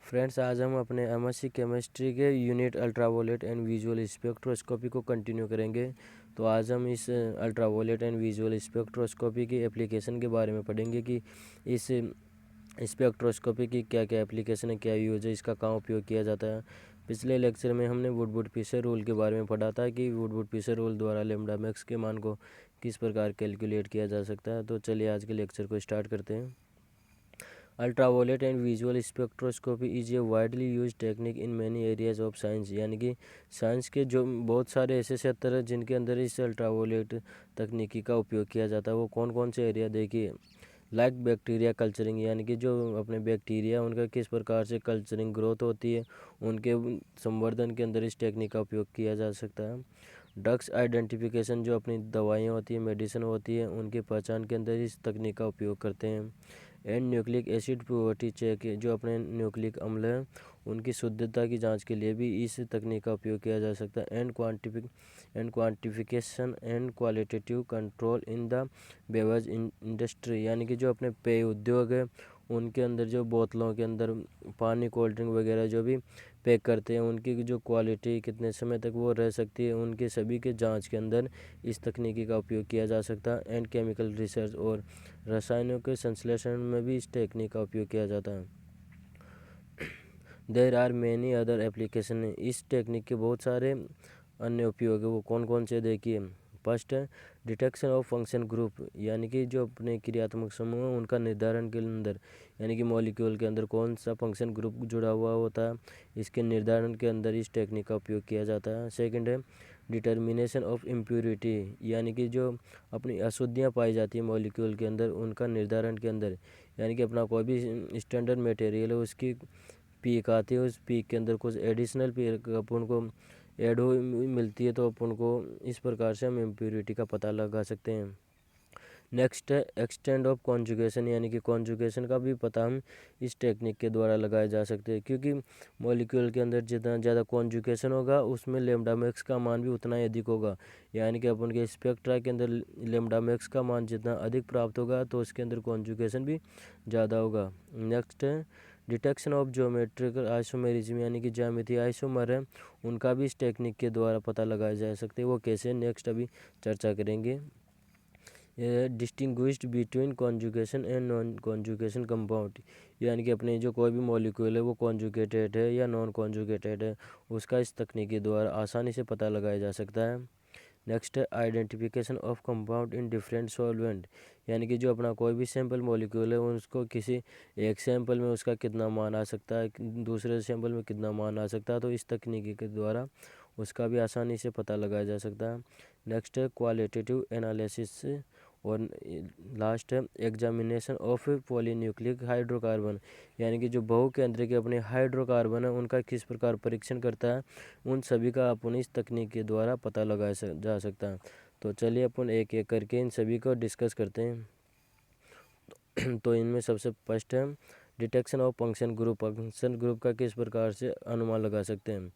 Friends, आज हम अपने एमएससी केमिस्ट्री के unit ultraviolet and visual spectroscopy को कंटिन्यू करेंगे। तो आज हम इस अल्ट्रावायलेट एंड विजुअल स्पेक्ट्रोस्कोपी की एप्लीकेशन के बारे में पढ़ेंगे कि इस स्पेक्ट्रोस्कोपी की क्या क्या एप्लीकेशन है, क्या यूज है, इसका कहाँ उपयोग किया जाता है। पिछले लेक्चर में हमने वुड-वुड-फिशर रूल के बारे में पढ़ा था कि वुड-वुड-फिशर रूल द्वारा लैम्ब्डा मैक्स के मान को किस प्रकार कैलकुलेट किया जा सकता है। तो चलिए आज के लेक्चर को स्टार्ट करते हैं। Ultraviolet and visual spectroscopy is a widely use technique in many areas of science, यानी कि साइंस के जो बहुत सारे ऐसे क्षेत्र हैं जिनके अंदर इस अल्ट्रावायलेट तकनीकी का उपयोग किया जाता है। वो कौन कौन से एरिया देखिए, लाइक बैक्टीरिया कल्चरिंग, यानी कि जो अपने बैक्टीरिया उनका किस प्रकार से कल्चरिंग ग्रोथ होती है, उनके संवर्धन के अंदर इस टेक्निक का उपयोग किया जा सकता है। ड्रग्स आइडेंटिफिकेशन, जो अपनी दवाइयाँ होती है, मेडिसिन होती है, उनकी पहचान के अंदर इस तकनीक का उपयोग करते हैं। And nucleic acid purity check, जो अपने न्यूक्लिक अम्ल हैं उनकी शुद्धता की जांच के लिए भी इस तकनीक का उपयोग किया जा सकता है। And quantification and qualitative control in the beverage industry, यानी कि जो अपने पेय उद्योग है उनके अंदर जो बोतलों के अंदर पानी, कोल्ड ड्रिंक वगैरह जो भी पैक करते हैं, उनकी जो क्वालिटी कितने समय तक वो रह सकती है, उनके सभी के जांच के अंदर इस तकनीकी का उपयोग किया जा सकता है। एंड केमिकल रिसर्च, और रसायनों के संश्लेषण में भी इस टेक्निक का उपयोग किया जाता है। There are many other application, इस टेक्निक के बहुत सारे अन्य उपयोग है। वो कौन कौन से देखिए। फर्स्ट है डिटेक्शन ऑफ फंक्शन ग्रुप, यानी कि जो अपने क्रियात्मक समूह हैं उनका निर्धारण के अंदर, यानी कि मॉलिक्यूल के अंदर कौन सा फंक्शन ग्रुप जुड़ा हुआ होता है, इसके निर्धारण के अंदर इस टेक्निक का उपयोग किया जाता है। सेकंड है डिटर्मिनेशन ऑफ इम्प्योरिटी, यानी कि जो अपनी अशुद्धियाँ पाई जाती हैं मॉलिक्यूल के अंदर, उनका निर्धारण के अंदर, यानी कि अपना कोई भी स्टैंडर्ड मटेरियल है उसकी पीक आती है, उस पीक के अंदर कुछ एडिशनल पीक अपन को ऐड हो मिलती है, तो अपन को इस प्रकार से हम इम्प्योरिटी का पता लगा सकते हैं। नेक्स्ट है एक्सटेंड ऑफ कॉन्जुगेशन, यानी कि कॉन्जुगेशन का भी पता हम इस टेक्निक के द्वारा लगाए जा सकते हैं, क्योंकि मॉलिक्यूल के अंदर जितना ज़्यादा कॉन्जुगेशन होगा उसमें लैम्ब्डा मैक्स का मान भी उतना ही अधिक होगा, यानी कि अपन के स्पेक्ट्रा के अंदर लैम्ब्डा मैक्स का मान जितना अधिक प्राप्त होगा तो उसके अंदर कॉन्जुगेशन भी ज़्यादा होगा। नेक्स्ट है डिटेक्शन ऑफ ज्योमेट्रिकल आइसोमेरिज्म, यानी कि ज्यामितीय आइसोमर है उनका भी इस टेक्निक के द्वारा पता लगाया जा सकते हैं। वो कैसे, नेक्स्ट अभी चर्चा करेंगे। Distinguished between conjugation and non conjugation compound, यानी कि अपने जो कोई भी मॉलिक्यूल है वो कॉन्जुगेटेड है या नॉन कॉन्जुगेटेड है, उसका इस तकनीक के द्वारा आसानी से पता लगाया जा सकता है। नेक्स्ट है identification of compound in different solvent, यानी कि जो अपना कोई भी सैंपल मॉलिक्यूल है उसको किसी एक सैंपल में उसका कितना मान आ सकता है, दूसरे सैंपल में कितना मान आ सकता है, तो इस तकनीकी के द्वारा उसका भी आसानी से पता लगाया जा सकता है। नेक्स्ट है क्वालिटेटिव एनालिसिस, और लास्ट है एग्जामिनेशन ऑफ पॉलीन्यूक्लिक हाइड्रोकार्बन, यानी कि जो बहुकेंद्रिक अपने हाइड्रोकार्बन है उनका किस प्रकार परीक्षण करता है, उन सभी का अपन इस तकनीक के द्वारा पता लगाया जा सकता है। तो चलिए अपन एक एक करके इन सभी को डिस्कस करते हैं। तो इनमें सबसे फर्स्ट है detection of function group, function group का किस प्रकार से अनुमान लगा सकते हैं।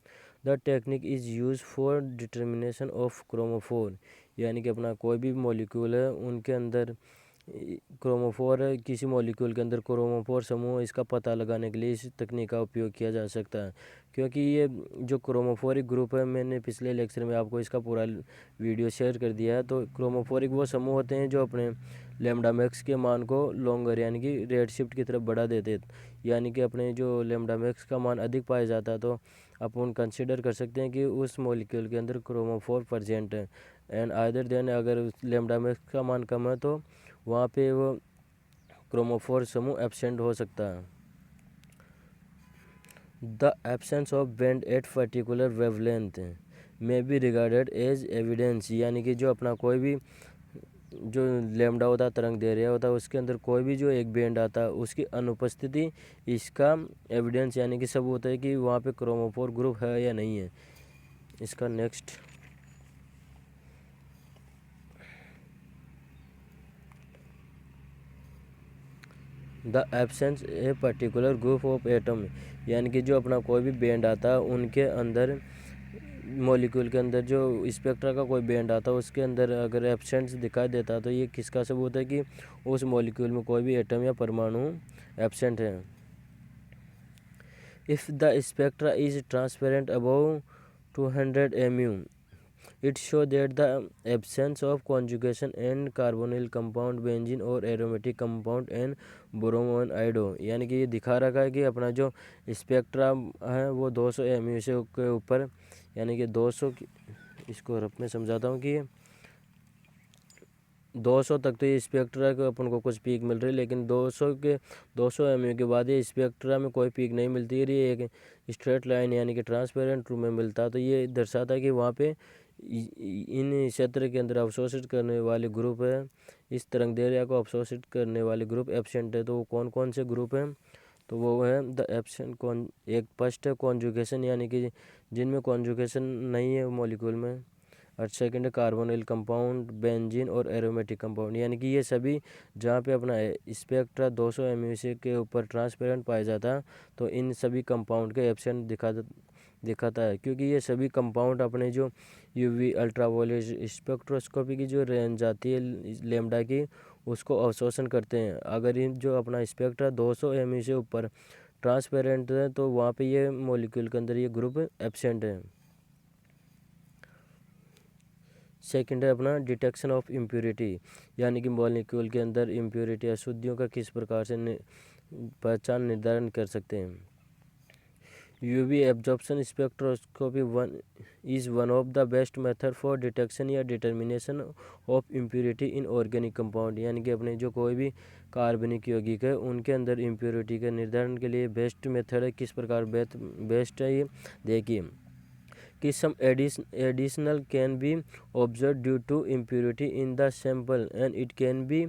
The technique is use for determination of chromophore, यानी कि अपना कोई भी मॉलिक्यूल है उनके अंदर क्रोमोफोर है, किसी मॉलिक्यूल के अंदर क्रोमोफोर समूह, इसका पता लगाने के लिए इस तकनीक का उपयोग किया जा सकता है। क्योंकि ये जो क्रोमोफोरिक ग्रुप है, मैंने पिछले लेक्चर में आपको इसका पूरा वीडियो शेयर कर दिया है। तो क्रोमोफोरिक वो समूह होते हैं जो अपने लैम्ब्डा मैक्स के मान को लॉन्गर, यानी कि रेड शिफ्ट की तरफ बढ़ा देते, यानी कि अपने जो लैम्ब्डा मैक्स का मान अधिक पाया जाता है तो अपन कंसिडर कर सकते हैं कि उस मॉलिक्यूल के अंदर क्रोमोफोर प्रेजेंट है। एंड आइदर देन अगर लैम्ब्डा मैक्स का मान कम है तो वहाँ पे वो क्रोमोफोर समूह एब्सेंट हो सकता है। The absence of band at particular wavelength में बी रिगार्डेड एज एविडेंस, यानी कि जो अपना कोई भी जो लैम्ब्डा होता है, तरंग दैर्ध्य होता है, उसके अंदर कोई भी जो एक बैंड आता है उसकी अनुपस्थिति इसका एविडेंस, यानी कि सबूत होता है कि वहाँ पे क्रोमोफोर ग्रुप है या नहीं है। इसका next the absence a particular group of atom, यानी कि जो अपना कोई भी बैंड आता है उनके अंदर मॉलिक्यूल के अंदर जो स्पेक्ट्रा का कोई बैंड आता है उसके अंदर अगर एब्सेंस दिखाई देता है तो ये किसका सबूत है कि उस मॉलिक्यूल में कोई भी एटम या परमाणु एब्सेंट है। If the spectra is transparent above 200 mu, it shows that the absence of conjugation and carbonyl compound benzene और aromatic compound and bromine iodo, यानी कि ये दिखा रखा है कि अपना जो स्पेक्ट्रा है वो 200 mu से के ऊपर, यानी कि 200 इसको रफ में समझाता हूँ कि 200 तक तो ये स्पेक्ट्रा को अपन को कुछ पीक मिल रही है, लेकिन 200 एमयू के बाद ये स्पेक्ट्रा में कोई पीक नहीं मिलती है। ये एक स्ट्रेट लाइन यानी कि ट्रांसपेरेंट रूप में मिलता है। तो ये दर्शाता है कि वहाँ पे इन क्षेत्र के अंदर अवशोषित करने वाले ग्रुप है, इस तरंग दैर्ध्य को अवशोषित करने वाले ग्रुप एब्सेंट है। तो वो कौन कौन से ग्रुप हैं? तो वो है द एब्सेंट एक फर्स्ट है कॉन्जुगेशन, यानी कि जिनमें कॉन्जुगेशन नहीं है मॉलिक्यूल में। और सेकंड है कार्बोनिल कंपाउंड, बेंजीन और एरोमेटिक कंपाउंड, यानी कि ये सभी जहाँ पे अपना स्पेक्ट्रा 200 एमयू के ऊपर ट्रांसपेरेंट पाया जाता है, तो इन सभी कंपाउंड के एब्सेंट दिखाता है, क्योंकि ये सभी कंपाउंड अपने जो यूवी अल्ट्रावायलेट स्पेक्ट्रोस्कोपी की जो रेंज आती है लैम्डा की, उसको अवशोषण करते हैं। अगर इन जो अपना स्पेक्ट्रा 200 एमयू से ऊपर ट्रांसपेरेंट है तो वहाँ पे ये मॉलिक्यूल के अंदर ये ग्रुप एब्सेंट है। सेकंड है अपना डिटेक्शन ऑफ इम्प्योरिटी, यानी कि मॉलिक्यूल के अंदर इम्प्योरिटी अशुद्धियों का किस प्रकार से पहचान निर्धारण कर सकते हैं। UV absorption spectroscopy is one of the best method for detection या determination of impurity in organic compound, यानी कि अपने जो कोई भी कार्बनिक यौगिक है उनके अंदर इम्प्योरिटी के निर्धारण के लिए बेस्ट मेथड है। किस प्रकार बेस्ट है ये देखिए कि some additional can be observed due to impurity in the sample and it can be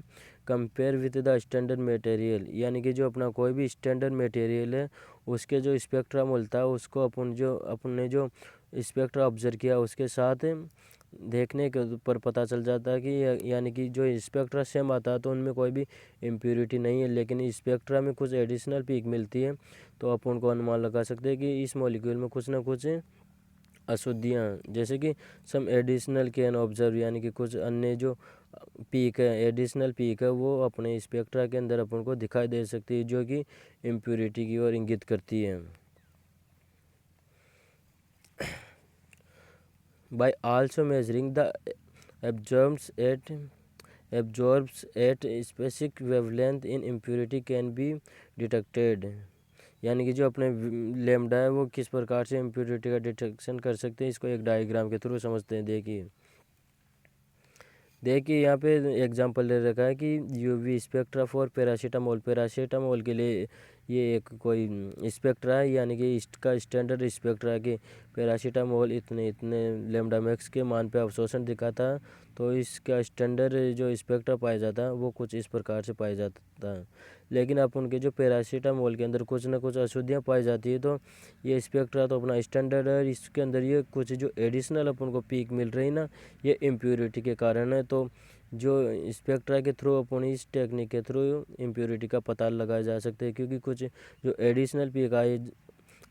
compare with the standard material, यानी कि जो अपना कोई भी स्टैंडर्ड मटेरियल है उसके जो स्पेक्ट्रा मिलता है उसको अपने जो स्पेक्ट्रा ऑब्जर्व किया उसके साथ देखने के पर पता चल जाता है कि यानी कि जो स्पेक्ट्रा सेम आता है तो उनमें कोई भी इम्प्योरिटी नहीं है, लेकिन स्पेक्ट्रा में कुछ एडिशनल पीक मिलती है। तो अपन को अनुमान लगा सकते हैं कि इस मॉलिक्यूल में कुछ ना कुछ अशुद्धियाँ, जैसे कि सम एडिशनल कैन ऑब्जर्व, यानी कि कुछ अन्य जो पीक है एडिशनल पीक है वो अपने स्पेक्ट्रा के अंदर अपन को दिखाई दे सकती है, जो कि इम्प्योरिटी की ओर इंगित करती है। Bye also measuring the absorbs at specific wavelength in impurity can be detected, यानी कि जो अपने लैम्डा है वो किस प्रकार से इम्प्योरिटी का डिटेक्शन कर सकते हैं, इसको एक डायग्राम के थ्रू समझते हैं। देखिए यहाँ पे एग्जांपल दे रखा है कि यूवी स्पेक्ट्रा फॉर पैरासीटामोल के लिए ये एक कोई स्पेक्ट्रा है, यानी कि इसका स्टैंडर्ड स्पेक्ट्रा है कि पैरासीटामोल इतने इतने लैम्डा मैक्स के मान पे अवशोषण दिखाता है। तो इसका स्टैंडर्ड जो स्पेक्ट्रा पाया जाता है वो कुछ इस प्रकार से पाया जाता है। लेकिन आप उनके जो पैरासीटामोल के अंदर कुछ ना कुछ अशुद्धियाँ पाई जाती है, तो ये स्पेक्ट्रा तो अपना स्टैंडर्ड है, इसके अंदर ये कुछ जो एडिशनल अपन को पीक मिल रही ना ये इम्प्योरिटी के कारण है। तो जो स्पेक्ट्रा के थ्रू अपन इस टेक्निक के थ्रू इम्प्योरिटी का पता लगाया जा सकता है, क्योंकि कुछ जो एडिशनल पीक आए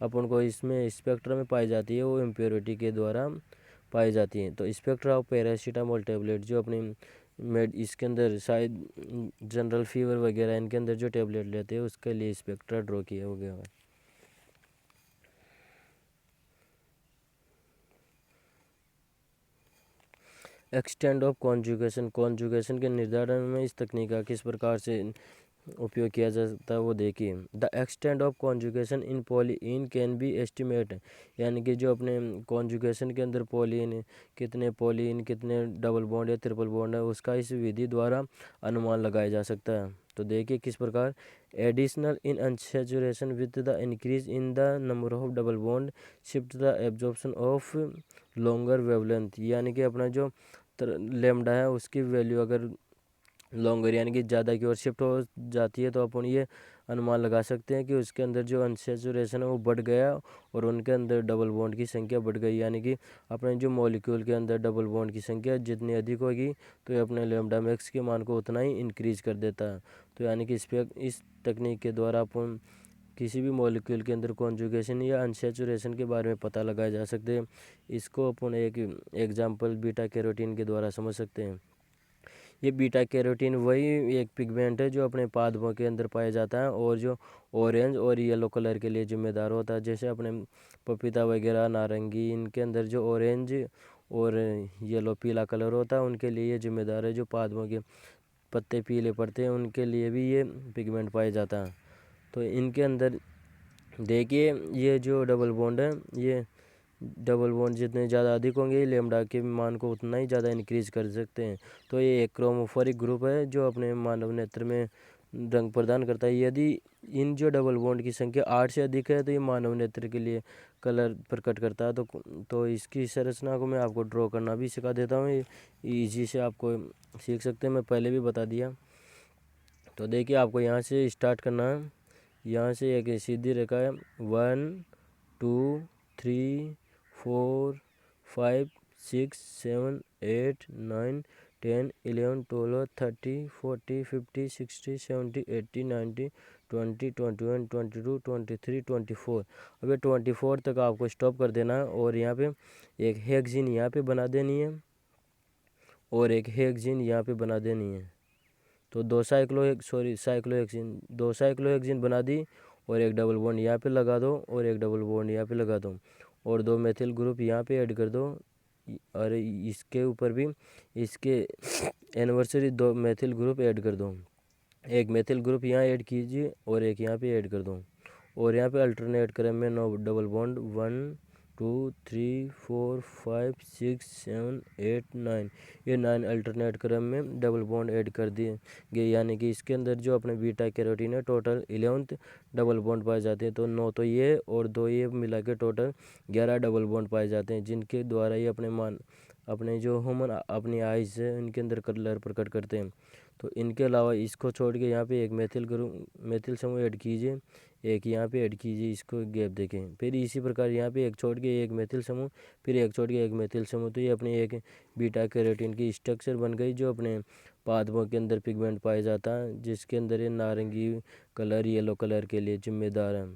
अपन को इसमें स्पेक्ट्रा में पाई जाती है वो इम्प्योरिटी के द्वारा पाई जाती हैं। तो स्पेक्ट्रा ऑफ पैरासीटामोल टेबलेट जो अपनी इसके अंदर शायद जनरल फीवर वगैरह इनके अंदर जो टेबलेट लेते हैं उसके लिए स्पेक्ट्रा ड्रॉ किया हो गया है। एक्सटेंड ऑफ कॉन्जुगेशन के निर्धारण में इस तकनीक का किस प्रकार से उपयोग किया जा सकता है वो देखिए। The extend of conjugation in polyene can be estimate, यानी कि जो अपने कॉन्जुगेशन के अंदर पॉलीइन कितने डबल बॉन्ड या ट्रिपल बॉन्ड है उसका इस विधि द्वारा अनुमान लगाया जा सकता है। तो देखिए किस प्रकार additional in unsaturation with the increase in the number of double bond shift the absorption of longer wavelength, यानी कि अपना जो लैम्डा है उसकी वैल्यू अगर लॉन्गर यानी कि ज़्यादा की ओर शिफ्ट हो जाती है तो अपन ये अनुमान लगा सकते हैं कि उसके अंदर जो अनसैचुरेशन है वो बढ़ गया और उनके अंदर डबल बॉन्ड की संख्या बढ़ गई, यानी कि अपने जो मॉलिक्यूल के अंदर डबल बॉन्ड की संख्या जितनी अधिक होगी तो ये अपने लैम्डा मैक्स के मान को उतना ही इंक्रीज कर देता है। तो यानी कि इस तकनीक के द्वारा अपन किसी भी मॉलिक्यूल के अंदर कॉन्जुगेशन या अनसैचुरेशन के बारे में पता लगाया जा सकते हैं। इसको अपन एक एग्जाम्पल बीटा कैरोटीन के द्वारा समझ सकते हैं। ये बीटा कैरोटीन वही एक पिगमेंट है जो अपने पादपों के अंदर पाया जाता है और जो ऑरेंज और येलो कलर के लिए जिम्मेदार होता है। जैसे अपने पपीता वगैरह, नारंगी, इनके अंदर जो ऑरेंज और येलो पीला कलर होता है उनके लिए ये जिम्मेदार है। जो पादपों के पत्ते पीले पड़ते हैं उनके लिए भी ये पिगमेंट पाया जाता है। तो इनके अंदर देखिए ये जो डबल बॉन्ड है, ये डबल बॉन्ड जितने ज़्यादा अधिक होंगे लेमडा के मान को उतना ही ज़्यादा इंक्रीज कर सकते हैं। तो ये एक क्रोमोफोरिक ग्रुप है जो अपने मानव नेत्र में रंग प्रदान करता है। यदि इन जो डबल बॉन्ड की संख्या 8 से अधिक है तो ये मानव नेत्र के लिए कलर प्रकट करता है। तो इसकी संरचना को मैं आपको ड्रॉ करना भी सिखा देता हूँ, ईजी से आपको सीख सकते हैं, मैं पहले भी बता दिया। तो देखिए आपको यहाँ से स्टार्ट करना है। यहाँ से एक सीधी रेखा है 1 2 3 4 5 6 7 8 9 10 11 12 13 14 15 16 17 18 19 20 21 22 23 24। अब ये 24 तक आपको स्टॉप कर देना है और यहाँ पे एक हेक्सीन यहाँ पे बना देनी है और एक हेक्सीन यहाँ पे बना देनी है। तो दो साइक्लोहेक्सीन बना दी और एक डबल बॉन्ड यहाँ पे लगा दो और एक डबल बॉन्ड यहाँ पे लगा दो और 2 मेथिल ग्रुप यहाँ पे ऐड कर दो। और इसके ऊपर भी इसके एनिवर्सरी 2 मेथिल ग्रुप ऐड कर दो। एक मेथिल ग्रुप यहाँ ऐड कीजिए और एक यहाँ पे ऐड कर दो और यहाँ पे अल्टरनेट क्रम में 9 डबल बॉन्ड 1 2 3 4 5 6 7 8 9, ये 9 अल्टरनेट क्रम में डबल बॉन्ड ऐड कर दिए गए। यानी कि इसके अंदर जो अपने बीटा कैरोटीन है टोटल 11 डबल बॉन्ड पाए जाते हैं। तो 9 तो ये और 2 ये मिला के टोटल 11 डबल बॉन्ड पाए जाते हैं, जिनके द्वारा ये अपने जो ह्यूमन अपनी आइज है इनके अंदर कलर प्रकट करते हैं। तो इनके अलावा इसको छोड़ के यहाँ पे एक मेथिल समूह ऐड कीजिए, एक यहाँ पे ऐड कीजिए, इसको गैप देखें। फिर इसी प्रकार यहाँ पे एक छोड़ के एक मेथिल समूह, फिर एक छोड़ के एक मेथिल समूह। तो ये अपनी एक बीटा कैरोटीन की स्ट्रक्चर बन गई जो अपने पादपों के अंदर पिगमेंट पाया जाता है, जिसके अंदर ये नारंगी कलर, येलो कलर के लिए जिम्मेदार है।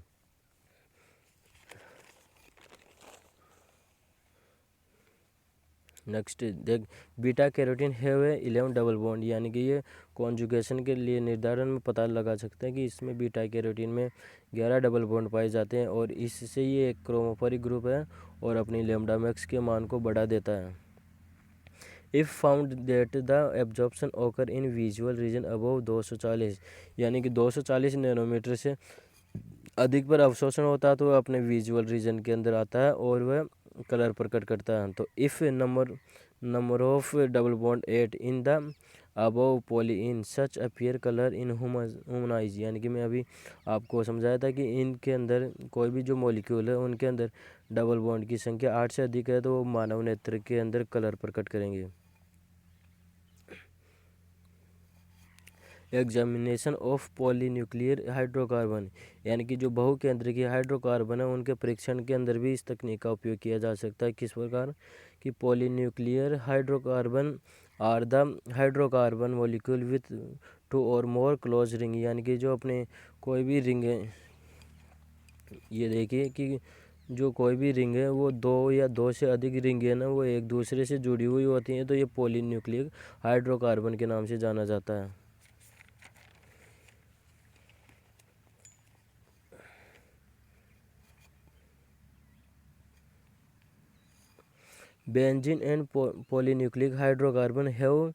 नेक्स्ट देख, beta carotene have 11 double bond, यानी कि ये कॉन्जुगेशन के लिए निर्धारण में पता लगा सकते हैं कि इसमें बीटा कैरोटीन में 11 डबल बॉन्ड पाए जाते हैं और इससे ये एक क्रोमोफोरिक ग्रुप है और अपनी लैम्डा मैक्स के मान को बढ़ा देता है। If found that the absorption ओकर इन विजुअल रीजन अबव 240, यानी कि 240 नैनोमीटर से अधिक पर अवशोषण होता है तो वह अपने विजुअल रीजन के अंदर आता है और वह कलर प्रकट करता है। तो if number of double bond 8 in the above poly in such appear colour in human eyes, यानी कि मैं अभी आपको समझाया था कि इनके अंदर कोई भी जो मॉलिक्यूल है उनके अंदर डबल बॉन्ड की संख्या 8 से अधिक है तो वो मानव नेत्र के अंदर कलर प्रकट करेंगे। एग्जामिनेशन ऑफ पॉलीन्यूक्लियर हाइड्रोकार्बन, यानी कि जो बहुकेंद्रीय की हाइड्रोकार्बन है उनके परीक्षण के अंदर भी इस तकनीक का उपयोग किया जा सकता है। किस प्रकार कि polynuclear hydrocarbon are the hydrocarbon molecule with 2 और मोर क्लोज रिंग, यानी कि जो अपने कोई भी रिंग है, ये देखिए कि जो कोई भी रिंग है वो 2 या 2 से अधिक रिंग है ना, वो एक दूसरे से जुड़ी हुई होती हैं, तो ये पॉलीन्यूक्लियर हाइड्रोकार्बन के नाम से जाना जाता है। Benzene and polynucleic hydrocarbon have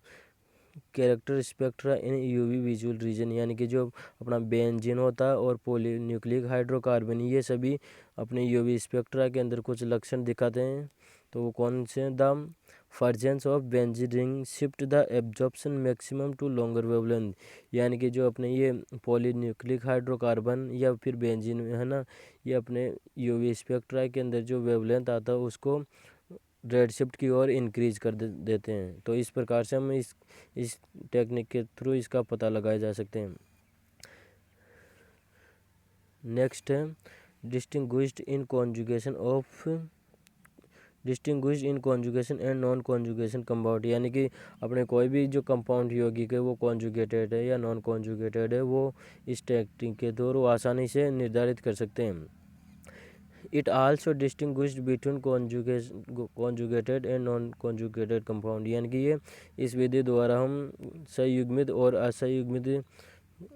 character spectra in UV visual region, यानी कि जो अपना बेंजीन होता है और पॉलीन्यूक्लिक हाइड्रोकार्बन ये सभी अपने यूवी स्पेक्ट्रा के अंदर कुछ लक्षण दिखाते हैं। तो वो कौन से? The fusion of benzene ring shift the absorption maximum to longer wavelength, यानी कि जो अपने ये पॉलीन्यूक्लिक हाइड्रोकार्बन या फिर बेंजीन है ना, ये अपने यूवी स्पेक्ट्रा के अंदर जो वेवलेंथ आता है उसको रेड शिफ्ट की ओर इंक्रीज कर देते हैं। तो इस प्रकार से हम इस टेक्निक के थ्रू इसका पता लगाए जा सकते हैं। नेक्स्ट है distinguished in conjugation and non conjugation compound, यानी कि अपने कोई भी जो कंपाउंड यौगिक है वो कॉन्जुगेटेड है या नॉन कॉन्जुगेटेड है, वो इस टेक्निक के थ्रू आसानी से निर्धारित कर सकते हैं। It also distinguished between conjugated and non conjugated compound, यानी कि ये इस विधि द्वारा हम संयुग्मित और असंयुग्मित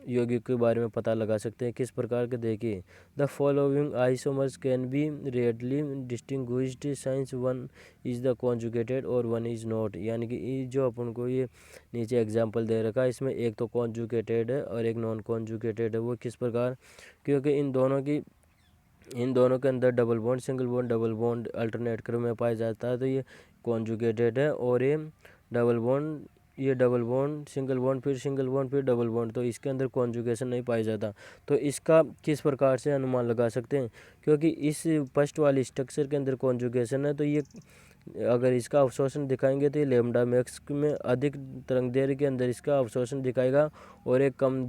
यौगिक के बारे में पता लगा सकते हैं। किस प्रकार के, देखिए, the following isomers can be readily distinguished since one is the conjugated और वन इज़ नॉट, यानी कि जो अपन को ये नीचे एग्जांपल दे रखा है, इसमें एक तो कॉन्जुगेटेड है और एक नॉन कॉन्जुगेटेड है। वो किस प्रकार, क्योंकि इन दोनों के अंदर double bond, single bond, double bond alternate क्रम में पाया जाता है, तो ये कॉन्जुगेटेड है। और ये डबल बॉन्ड सिंगल बॉन्ड फिर डबल बॉन्ड, तो इसके अंदर कॉन्जुगेशन नहीं पाया जाता। तो इसका किस प्रकार से अनुमान लगा सकते हैं, क्योंकि इस फर्स्ट वाली स्ट्रक्चर के अंदर कॉन्जुगेशन है, तो ये अगर इसका अवशोषण दिखाएंगे तो ये लेमडा मैक्स में अधिक तरंग दैर्घ्य के अंदर इसका अवशोषण दिखाएगा और एक कम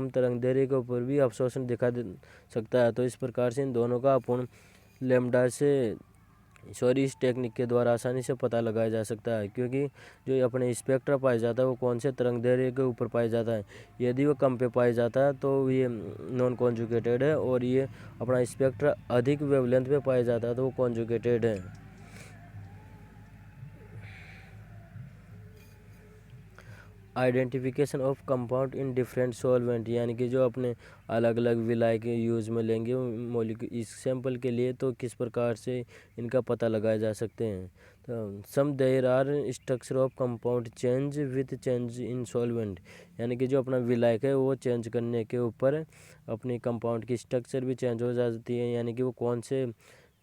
तरंग दैर्घ्य के ऊपर भी अवशोषण दिखा सकता है। तो इस प्रकार से इन दोनों का अपन लेमडा से इस टेक्निक के द्वारा आसानी से पता लगाया जा सकता है, क्योंकि जो अपने स्पेक्ट्रा पाया जाता है वो कौन से तरंग दैर्घ्य के ऊपर पाया जाता है। यदि वो कम पे पाया जाता है तो ये नॉन कॉन्जुगेटेड है, और ये अपना स्पेक्ट्रा अधिक वेवलेंथ पे पाया जाता है तो वो कॉन्जुगेटेड है। Identification of compound in different solvent, यानी कि जो अपने अलग अलग विलायक के यूज़ में लेंगे मॉलिक्यूल इस सैंपल के लिए, तो किस प्रकार से इनका पता लगाया जा सकते हैं। तो some there are structure of compound change with change in solvent, यानी कि जो अपना विलायक है वो चेंज करने के ऊपर अपनी कंपाउंड की स्ट्रक्चर भी चेंज हो जाती है, यानी कि वो कौन से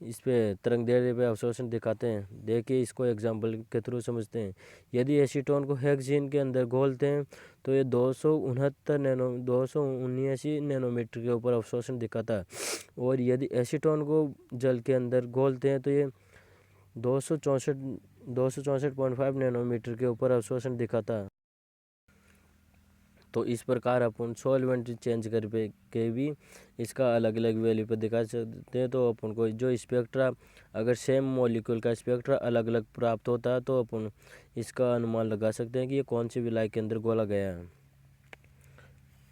इस पे तरंग दैर्घ्य पे अवशोषण दिखाते हैं। देखिए, इसको एग्जाम्पल के थ्रू समझते हैं। यदि एसीटोन को हेक्सेन के अंदर घोलते हैं तो ये 279 नैनोमीटर के ऊपर अवशोषण दिखाता है, और यदि एसीटोन को जल के अंदर घोलते हैं तो ये 264.5 नैनोमीटर के ऊपर अवशोषण दिखाता है। तो इस प्रकार अपन सॉल्वेंट चेंज कर के भी इसका अलग अलग वैल्यू पर दिखा सकते हैं। तो अपन को जो स्पेक्ट्रा, अगर सेम मॉलिक्यूल का स्पेक्ट्रा अलग अलग प्राप्त होता है तो अपन इसका अनुमान लगा सकते हैं कि ये कौन सी विलायक के अंदर घोला गया है।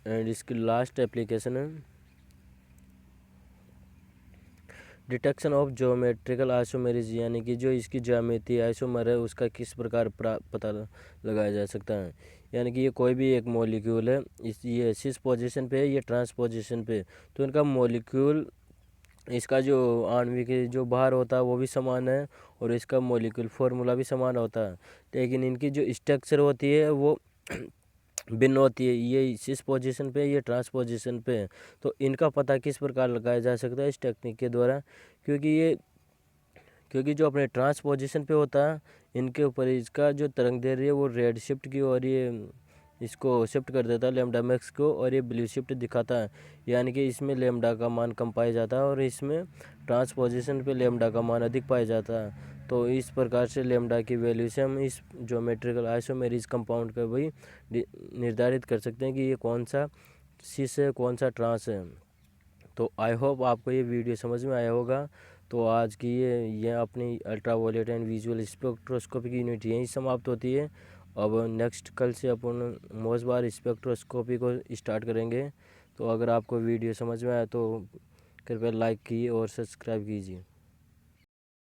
एंड इसकी लास्ट एप्लीकेशन है डिटेक्शन ऑफ ज्योमेट्रिकल आइसोमेरिज, यानी कि जो इसकी ज्यामिति आइसोमर है उसका किस प्रकार पता लगाया जा सकता है। यानी कि ये कोई भी एक मॉलिक्यूल है, ये सिस पोजीशन पे है, ये ट्रांस पोजीशन पे, तो इनका मॉलिक्यूल, इसका जो आणविक जो भार होता है वो भी समान है और इसका मॉलिक्यूल फॉर्मूला भी समान होता है, लेकिन इनकी जो स्ट्रक्चर होती है वो भिन्न होती है। ये इस पोजीशन पे, ये ट्रांस पोजीशन पे है। तो इनका पता किस प्रकार लगाया जा सकता है इस टेक्निक के द्वारा, क्योंकि जो अपने ट्रांस पोजीशन पे होता है इनके ऊपर इसका जो तरंग दैर्घ्य है वो रेड शिफ्ट की, और ये इसको शिफ्ट कर देता है लेमडा मैक्स को, और ये ब्लू शिफ्ट दिखाता है, यानी कि इसमें लेमडा का मान कम पाया जाता है और इसमें ट्रांस पोजीशन पे लेमडा का मान अधिक पाया जाता है। तो इस प्रकार से लेमडा की वैल्यू से हम इस ज्योमेट्रिकल आइसोमेरिज कंपाउंड का भी निर्धारित कर सकते हैं कि ये कौन सा सिस है, कौन सा ट्रांस है। तो आई होप आपको ये वीडियो समझ में आया होगा। तो आज की ये अपनी अल्ट्रावायलेट एंड विजुअल स्पेक्ट्रोस्कोपी की यूनिट यहीं समाप्त होती है। अब नेक्स्ट कल से अपन मोस्ट बार स्पेक्ट्रोस्कोपी को स्टार्ट करेंगे। तो अगर आपको वीडियो समझ में आया तो कृपया लाइक कीजिए और सब्सक्राइब कीजिए।